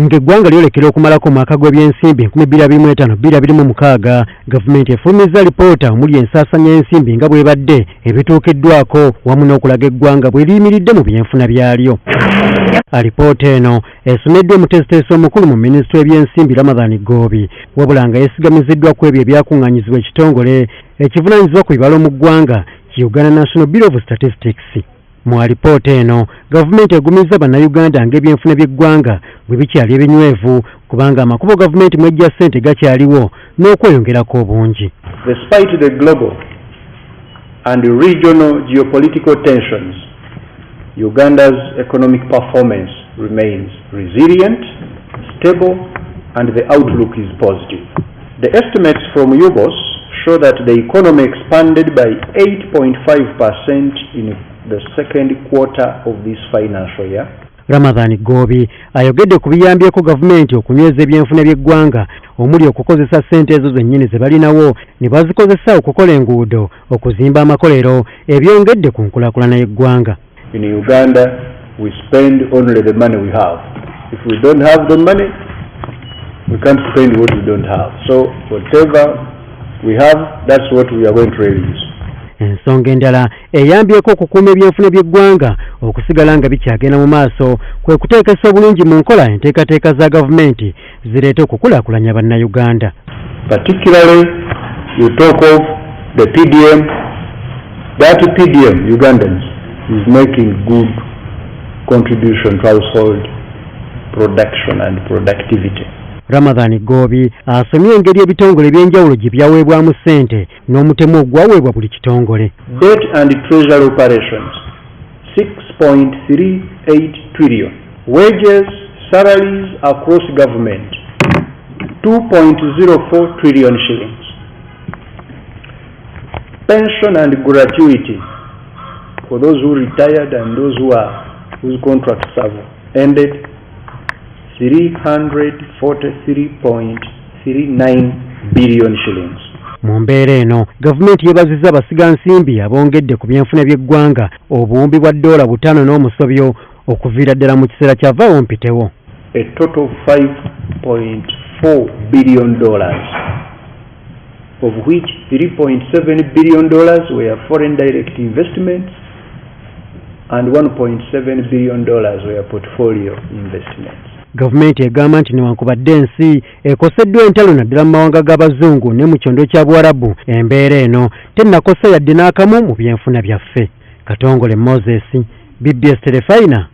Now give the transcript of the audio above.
ng'eggwanga lyolekera okumalako omwaka gw'ebyensimbi 2025-2026 gavumenti efulumizza lipoota omuli ensaasanya y'ensimbi nga bw'ebadde ebituukiddwako wamu n'okulaga eggwanga bwe liyimiridde mu byenfuna byalyo. Alipoota eno esomeddwa omuteesiteesi omukulu mu minisitule y'ebyensimbi Ramadhan Gobi wabula nga yeesigamiziddwa ku ebyo ebyakuŋŋaanyizibwa ekitongole ekivunaanyizibwa ku bibalo mu ggwanga ki Uganda National Bureau of Statistics. Mu alipoota eno gavumenti egumizza bannayuganda ng'ebyenfuna by'eggwanga bwe bikyali ebinywevu kubanga amakubo gavumenti mw'ejja ssente gakyaliwo n'okweyongerako obungi. Despite the global and regional geopolitical tensions, Uganda's economic performance remains resilient, stable, and the outlook is positive. The estimates from UBOS show that the economy expanded by 8.5% in the second quarter of this financial year. Ramadhan Gobi ayogedde ku biyambyeko gavumenti okunyweza ebyenfuna by'eggwanga omuli okukozesa ssente ezo zennyini ze balinawo ne bazikozesa okukola enguudo, okuzimba amakolero ebyongedde ku nkulaakulana y'eggwanga. In Uganda, we spend only the money we have. If we don't have the money, we can't spend what we don't have. So whatever we have, that's what we are going to release. Ensonga endala eyambyeko okukuuma ebyenfuna by'eggwanga okusigala nga bikyagenda mu maaso kwe kuteekesa obulungi mu nkola enteekateeka za gavumenti zireete okukulaakulanya bannayuganda. Particularly, you talk of the PDM. That PDM, Ugandans, is making good contribution to household production and productivity. Ramadhan Gobi asomye engeri ebitongole by'enjawulo gye byaweebwamu ssente n'omutemu ogwaweebwa buli kitongole. Debt and treasury operations 6.38 trillion. Wages, salaries across government 2.04 trillion shillings. Pension and gratuity for those who retired and those whose contracts have ended 343.39 billion shillings. Mu mbeera eno gavumenti yeebazizza basigansimbi abongedde ku byenfuna by'eggwanga obuwumbi bwa $5 n'omusobyo okuviira ddala mu kiseera kyavaawo mpitewo. A total of $5.4 billion, of which $3.7 billion were foreign direct investments and $1.7 billion were portfolio investments. Gavumenti egamba nti newankubadde ensi ekoseddwa entalo naddala mu mawanga g'abazungu ne mu kyondo kya Buwarabu, embeera eno tennakosa yadde n'akamu mu byenfuna byaffe. Katongole Moses, BBS Telefina.